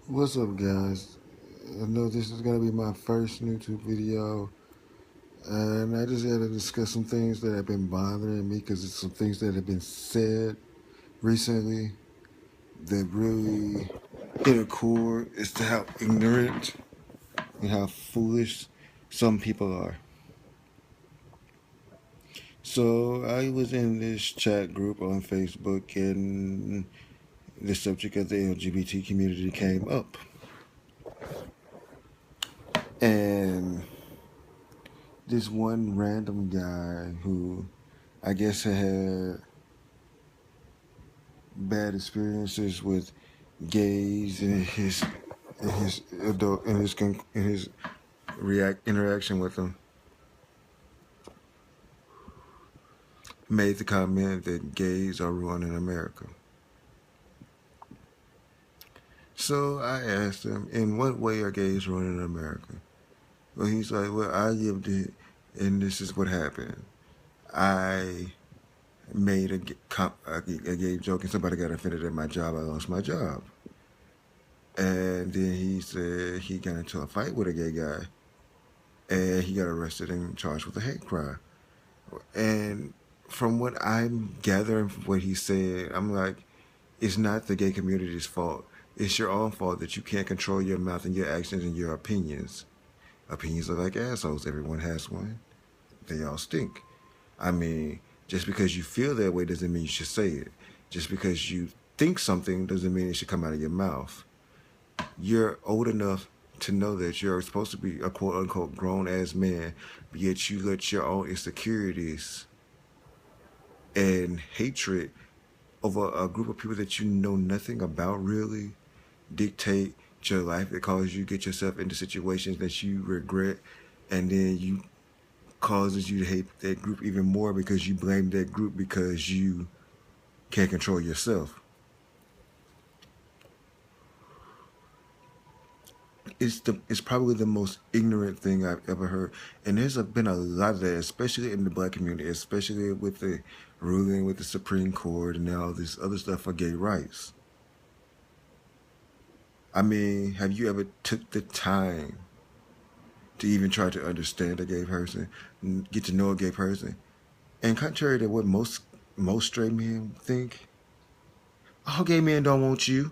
What's up, guys? I know this is gonna be my first YouTube video, and I just gotta discuss some things that have been bothering me because it's some things that have been said recently that really hit a core as to how ignorant and how foolish some people are. So I was in this chat group on Facebook, and the subject of the LGBT community came up, and this one random guy who I guess had bad experiences with gays in his adult in his react interaction with them made the comment that gays are ruining America. So I asked him, in what way are gays ruining America? Well, he's like, well, I lived it, and this is what happened. I made a gay joke, and somebody got offended at my job. I lost my job. And then he said he got into a fight with a gay guy, and he got arrested and charged with a hate crime. And from what I'm gathering from what he said, I'm like, it's not the gay community's fault. It's your own fault that you can't control your mouth and your actions and your opinions. Opinions are like assholes. Everyone has one. They all stink. I mean, just because you feel that way doesn't mean you should say it. Just because you think something doesn't mean it should come out of your mouth. You're old enough to know that you're supposed to be a quote unquote grown ass man, but yet you let your own insecurities and hatred over a group of people that you know nothing about really dictate your life. It causes you to get yourself into situations that you regret, and then you causes you to hate that group even more because you blame that group because you can't control yourself. It's probably the most ignorant thing I've ever heard, and there's been a lot of that, especially in the black community, especially with the ruling with the Supreme Court and all this other stuff for gay rights. I mean, have you ever took the time to even try to understand a gay person, get to know a gay person? And contrary to what most straight men think, all gay men don't want you.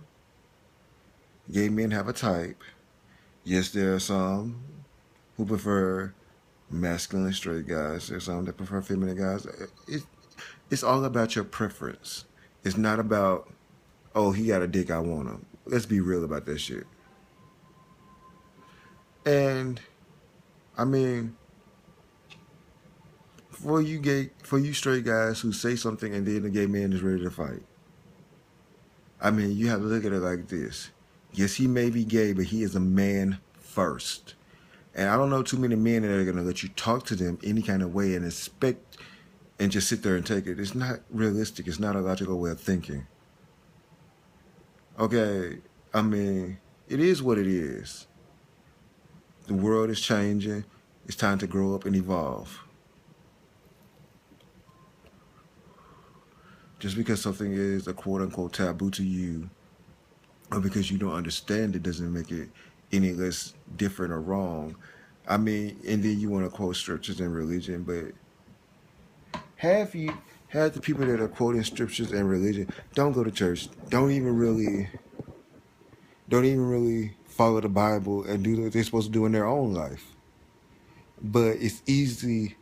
Gay men have a type. Yes, there are some who prefer masculine straight guys. There's some that prefer feminine guys. It's all about your preference. It's not about, oh, he got a dick, I want him. Let's be real about that shit. And I mean, for you straight guys who say something and then the gay man is ready to fight. I mean, you have to look at it like this. Yes, he may be gay, but he is a man first. And I don't know too many men that are going to let you talk to them any kind of way and expect and just sit there and take it. It's not realistic. It's not a logical way of thinking. Okay, I mean, it is what it is. The world is changing. It's time to grow up and evolve. Just because something is a quote-unquote taboo to you, or because you don't understand it, doesn't make it any less different or wrong. I mean, and then you want to quote scriptures and religion, but have the people that are quoting scriptures and religion don't go to church, don't even really follow the Bible and do what they're supposed to do in their own life. But it's an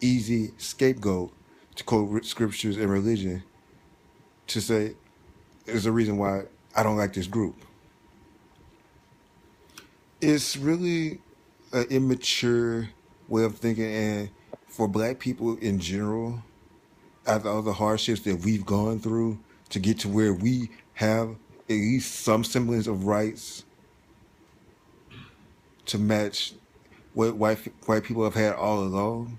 easy scapegoat to quote scriptures and religion to say there's a reason why I don't like this group. It's really an immature way of thinking, and for black people in general, after all the hardships that we've gone through to get to where we have at least some semblance of rights to match what white people have had all along,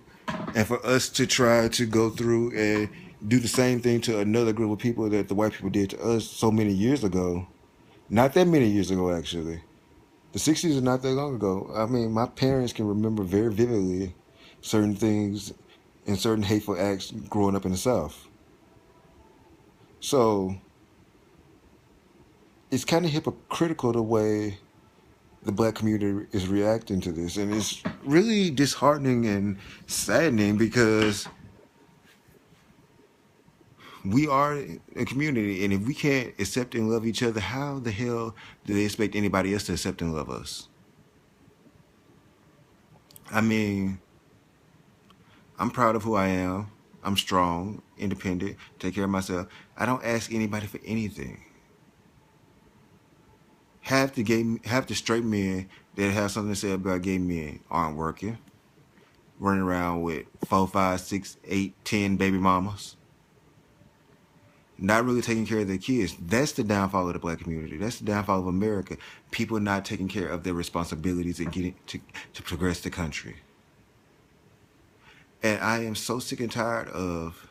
and for us to try to go through and do the same thing to another group of people that the white people did to us so many years ago. Not that many years ago, actually. The 60s are not that long ago. I mean, my parents can remember very vividly certain things and certain hateful acts growing up in the South. So it's kind of hypocritical the way the black community is reacting to this, and it's really disheartening and saddening because we are a community, and if we can't accept and love each other, how the hell do they expect anybody else to accept and love us? I mean, I'm proud of who I am. I'm strong, independent, take care of myself. I don't ask anybody for anything. Half the straight men that have something to say about gay men aren't working, running around with 4, 5, 6, 8, 10 baby mamas, not really taking care of their kids. That's the downfall of the black community. That's the downfall of America. People not taking care of their responsibilities and getting to progress the country. And I am so sick and tired of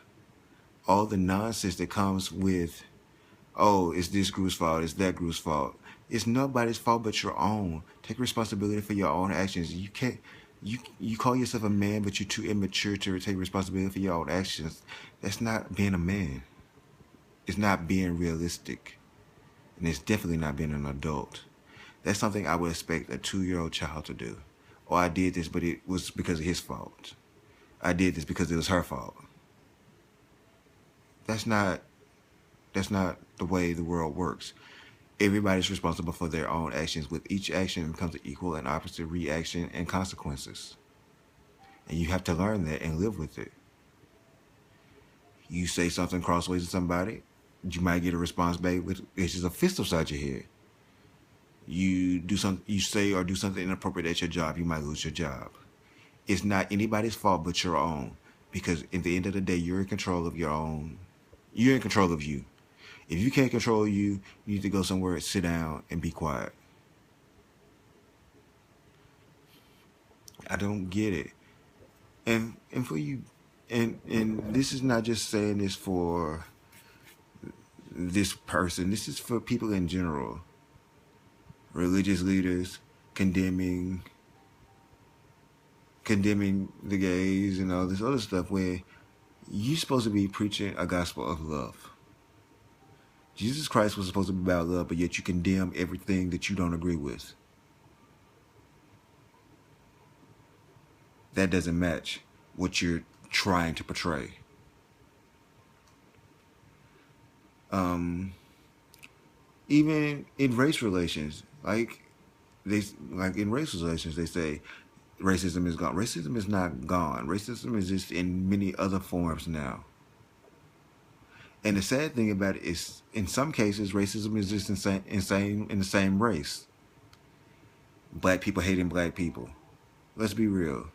all the nonsense that comes with, oh, it's this group's fault, it's that group's fault. It's nobody's fault but your own. Take responsibility for your own actions. You can't. You call yourself a man, but you're too immature to take responsibility for your own actions. That's not being a man. It's not being realistic, and it's definitely not being an adult. That's something I would expect a 2-year-old child to do. Or I did this, but it was because of his fault. I did this because it was her fault. That's not. That's not the way the world works. Everybody's responsible for their own actions. With each action comes an equal and opposite reaction and consequences. And you have to learn that and live with it. You say something crossways to somebody, you might get a response back with it's just a fist upside your head. You say or do something inappropriate at your job, you might lose your job. It's not anybody's fault but your own. Because at the end of the day, you're in control of your own. You're in control of you. If you can't control you, you need to go somewhere, sit down, and be quiet. I don't get it. And for you, and this is not just saying this for this person. This is for people in general. Religious leaders condemning the gays and all this other stuff where you're supposed to be preaching a gospel of love. Jesus Christ was supposed to be about love, but yet you condemn everything that you don't agree with. That doesn't match what you're trying to portray. Even in race relations, like in race relations, they say racism is gone. Racism is not gone. Racism exists in many other forms now. And the sad thing about it is, in some cases, racism exists in the same race. Black people hating black people. Let's be real.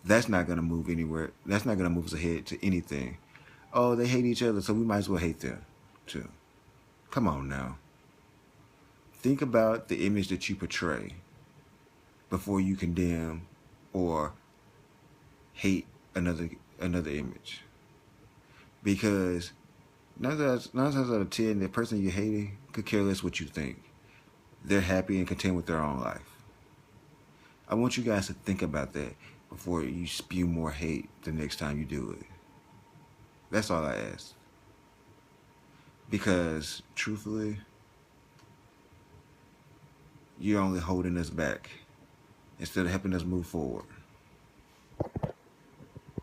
That's not going to move anywhere. That's not going to move us ahead to anything. Oh, they hate each other, so we might as well hate them, too. Come on now. Think about the image that you portray before you condemn or hate another image. Because 9 times out of 10, the person you're hating could care less what you think. They're happy and content with their own life. I want you guys to think about that before you spew more hate the next time you do it. That's all I ask. Because, truthfully, you're only holding us back instead of helping us move forward.